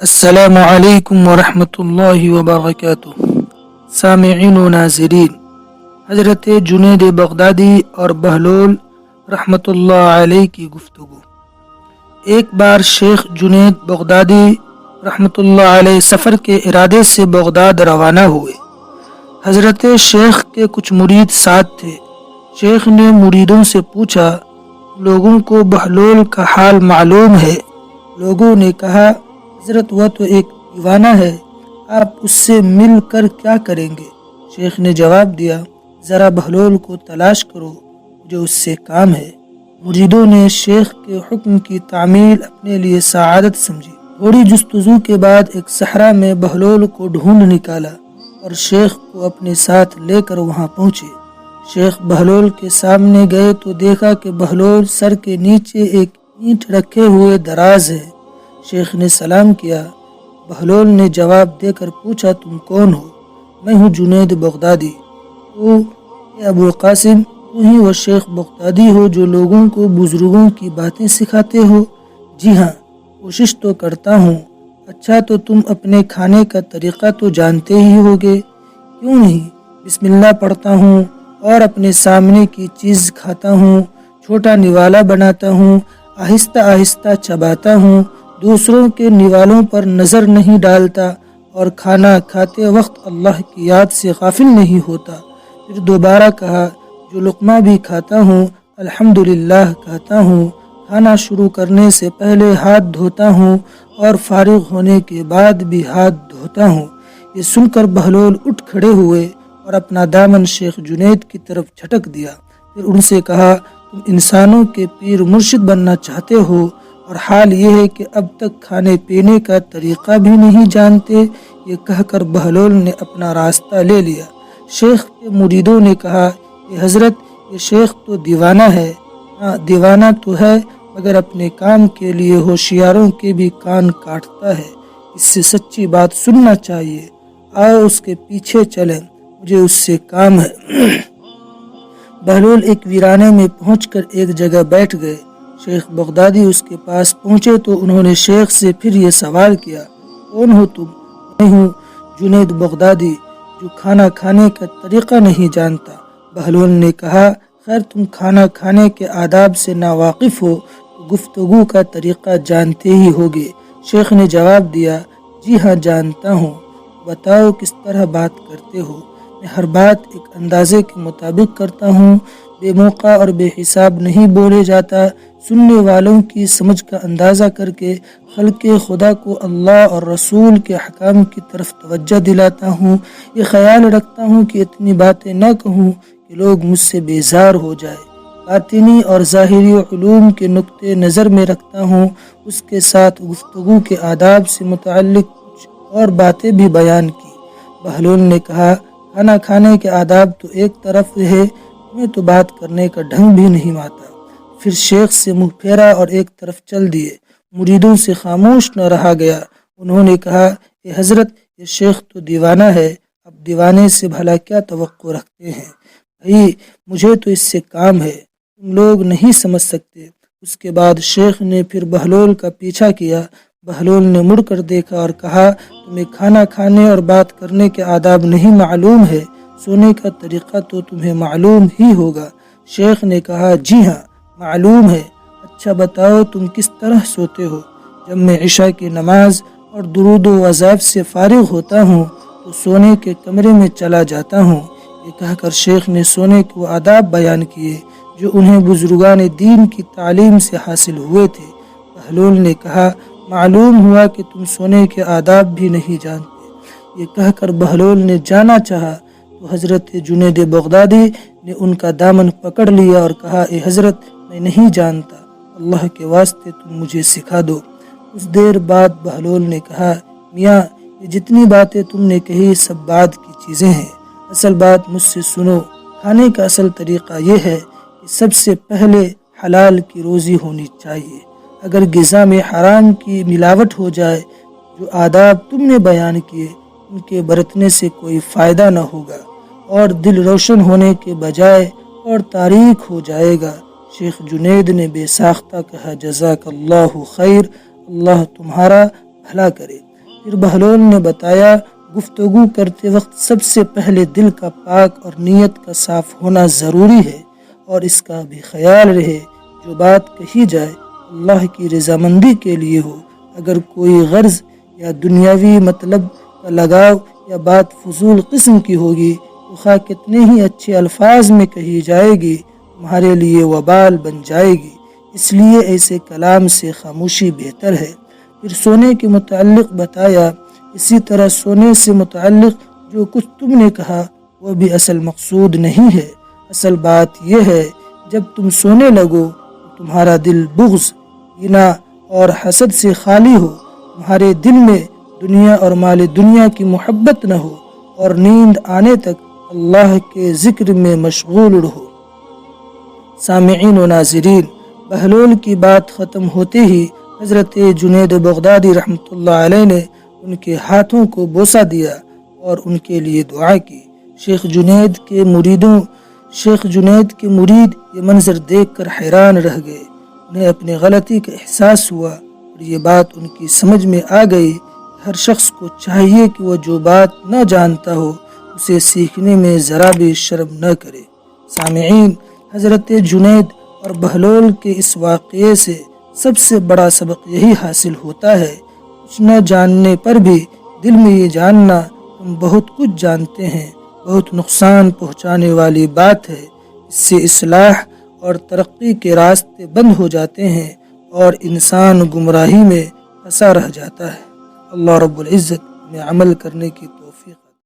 السلام علیکم ورحمۃ اللہ وبرکاتہ۔ سامعین و ناظرین، حضرت جنید بغدادی اور بہلول رحمۃ اللہ علیہ کی گفتگو۔ ایک بار شیخ جنید بغدادی رحمۃ اللہ علیہ سفر کے ارادے سے بغداد روانہ ہوئے۔ حضرت شیخ کے کچھ مرید ساتھ تھے۔ شیخ نے مریدوں سے پوچھا، لوگوں کو بہلول کا حال معلوم ہے؟ لوگوں نے کہا، حضرت وہ تو ایک دیوانہ ہے، آپ اس سے مل کر کیا کریں گے؟ شیخ نے جواب دیا، ذرا بہلول کو تلاش کرو، مجھے اس سے کام ہے۔ مریدوں نے شیخ کے حکم کی تعمیل اپنے لیے سعادت سمجھی۔ تھوڑی جستجو کے بعد ایک صحرا میں بہلول کو ڈھونڈ نکالا اور شیخ کو اپنے ساتھ لے کر وہاں پہنچے۔ شیخ بہلول کے سامنے گئے تو دیکھا کہ بہلول سر کے نیچے ایک اینٹ رکھے ہوئے دراز ہے۔ شیخ نے سلام کیا۔ بہلول نے جواب دے کر پوچھا، تم کون ہو؟ میں ہوں جنید بغدادی۔ تو اے ابو القاسم، تو ہی وہ شیخ بغدادی ہو جو لوگوں کو بزرگوں کی باتیں سکھاتے ہو؟ جی ہاں، کوشش تو کرتا ہوں۔ اچھا، تو تم اپنے کھانے کا طریقہ تو جانتے ہی ہوگے؟ کیوں نہیں، بسم اللہ پڑھتا ہوں اور اپنے سامنے کی چیز کھاتا ہوں، چھوٹا نوالا بناتا ہوں، آہستہ آہستہ چباتا ہوں، دوسروں کے نوالوں پر نظر نہیں ڈالتا اور کھانا کھاتے وقت اللہ کی یاد سے غافل نہیں ہوتا۔ پھر دوبارہ کہا، جو لقمہ بھی کھاتا ہوں الحمدللہ کہتا ہوں، کھانا شروع کرنے سے پہلے ہاتھ دھوتا ہوں اور فارغ ہونے کے بعد بھی ہاتھ دھوتا ہوں۔ یہ سن کر بہلول اٹھ کھڑے ہوئے اور اپنا دامن شیخ جنید کی طرف جھٹک دیا۔ پھر ان سے کہا، تم انسانوں کے پیر مرشد بننا چاہتے ہو اور حال یہ ہے کہ اب تک کھانے پینے کا طریقہ بھی نہیں جانتے۔ یہ کہہ کر بہلول نے اپنا راستہ لے لیا۔ شیخ کے مریدوں نے کہا، کہ حضرت یہ شیخ تو دیوانہ ہے۔ ہاں، دیوانہ تو ہے، مگر اپنے کام کے لیے ہوشیاروں کے بھی کان کاٹتا ہے۔ اس سے سچی بات سننا چاہیے، آؤ اس کے پیچھے چلیں، مجھے اس سے کام ہے۔ بہلول ایک ویرانے میں پہنچ کر ایک جگہ بیٹھ گئے۔ شیخ بغدادی اس کے پاس پہنچے تو انہوں نے شیخ سے پھر یہ سوال کیا، کون ہو تم؟ میں ہوں جنید بغدادی، جو کھانا کھانے کا طریقہ نہیں جانتا۔ بہلول نے کہا، خیر تم کھانا کھانے کے آداب سے ناواقف ہو تو گفتگو کا طریقہ جانتے ہی ہوگے۔ شیخ نے جواب دیا، جی ہاں جانتا ہوں، بتاؤ کس طرح بات کرتے ہو؟ میں ہر بات ایک اندازے کے مطابق کرتا ہوں، بے موقع اور بے حساب نہیں بولے جاتا۔ سننے والوں کی سمجھ کا اندازہ کر کے خلق خدا کو اللہ اور رسول کے احکام کی طرف توجہ دلاتا ہوں۔ یہ خیال رکھتا ہوں کہ اتنی باتیں نہ کہوں کہ لوگ مجھ سے بیزار ہو جائے۔ باطنی اور ظاہری علوم کے نقطے نظر میں رکھتا ہوں، اس کے ساتھ گفتگو کے آداب سے متعلق کچھ اور باتیں بھی بیان کی۔ بہلول نے کہا، کھانا کھانے کے آداب تو ایک طرف ہے، میں تو بات کرنے کا ڈھنگ بھی نہیں آتا۔ پھر شیخ سے منہ پھیرا اور ایک طرف چل دیے۔ مریدوں سے خاموش نہ رہا گیا۔ انہوں نے کہا، اے حضرت یہ شیخ تو دیوانہ ہے، اب دیوانے سے بھلا کیا توقع رکھتے ہیں؟ بھائی مجھے تو اس سے کام ہے، تم لوگ نہیں سمجھ سکتے۔ اس کے بعد شیخ نے پھر بہلول کا پیچھا کیا۔ بہلول نے مڑ کر دیکھا اور کہا، تمہیں کھانا کھانے اور بات کرنے کے آداب نہیں معلوم ہے، سونے کا طریقہ تو تمہیں معلوم ہی ہوگا۔ شیخ نے کہا، جی ہاں معلوم ہے۔ اچھا بتاؤ تم کس طرح سوتے ہو؟ جب میں عشاء کی نماز اور درود و وظائف سے فارغ ہوتا ہوں تو سونے کے کمرے میں چلا جاتا ہوں۔ یہ کہہ کر شیخ نے سونے کے وہ آداب بیان کیے جو انہیں بزرگان دین کی تعلیم سے حاصل ہوئے تھے۔ بہلول نے کہا، معلوم ہوا کہ تم سونے کے آداب بھی نہیں جانتے۔ یہ کہہ کر بہلول نے جانا چاہا تو حضرت جنید بغدادی نے ان کا دامن پکڑ لیا اور کہا، اے حضرت میں نہیں جانتا، اللہ کے واسطے تم مجھے سکھا دو۔ کچھ دیر بعد بہلول نے کہا، میاں یہ جتنی باتیں تم نے کہی سب بعد کی چیزیں ہیں، اصل بات مجھ سے سنو۔ کھانے کا اصل طریقہ یہ ہے کہ سب سے پہلے حلال کی روزی ہونی چاہیے۔ اگر غذا میں حرام کی ملاوٹ ہو جائے، جو آداب تم نے بیان کیے ان کے برتنے سے کوئی فائدہ نہ ہوگا اور دل روشن ہونے کے بجائے اور تاریک ہو جائے گا۔ شیخ جنید نے بے ساختہ کہا، جزاک اللہ خیر، اللہ تمہارا بھلا کرے۔ پھر بہلول نے بتایا، گفتگو کرتے وقت سب سے پہلے دل کا پاک اور نیت کا صاف ہونا ضروری ہے، اور اس کا بھی خیال رہے جو بات کہی جائے اللہ کی رضامندی کے لیے ہو۔ اگر کوئی غرض یا دنیاوی مطلب کا لگاؤ یا بات فضول قسم کی ہوگی تو خواہ کتنے ہی اچھے الفاظ میں کہی جائے گی تمہارے لیے وبال بن جائے گی، اس لیے ایسے کلام سے خاموشی بہتر ہے۔ پھر سونے کے متعلق بتایا، اسی طرح سونے سے متعلق جو کچھ تم نے کہا وہ بھی اصل مقصود نہیں ہے۔ اصل بات یہ ہے جب تم سونے لگو تو تمہارا دل بغض، گناہ اور حسد سے خالی ہو، تمہارے دل میں دنیا اور مال دنیا کی محبت نہ ہو، اور نیند آنے تک اللہ کے ذکر میں مشغول رہو۔ سامعین و ناظرین، بہلول کی بات ختم ہوتے ہی حضرت جنید بغدادی رحمۃ اللہ علیہ نے ان کے ہاتھوں کو بوسہ دیا اور ان کے لیے دعا کی۔ شیخ جنید کے مرید یہ منظر دیکھ کر حیران رہ گئے۔ انہیں اپنی غلطی کا احساس ہوا اور یہ بات ان کی سمجھ میں آ گئی کہ ہر شخص کو چاہیے کہ وہ جو بات نہ جانتا ہو اسے سیکھنے میں ذرا بھی شرم نہ کرے۔ سامعین، حضرت جنید اور بہلول کے اس واقعے سے سب سے بڑا سبق یہی حاصل ہوتا ہے، کچھ نہ جاننے پر بھی دل میں یہ جاننا ہم بہت کچھ جانتے ہیں بہت نقصان پہنچانے والی بات ہے۔ اس سے اصلاح اور ترقی کے راستے بند ہو جاتے ہیں اور انسان گمراہی میں پھنسا رہ جاتا ہے۔ اللہ رب العزت ہمیں عمل کرنے کی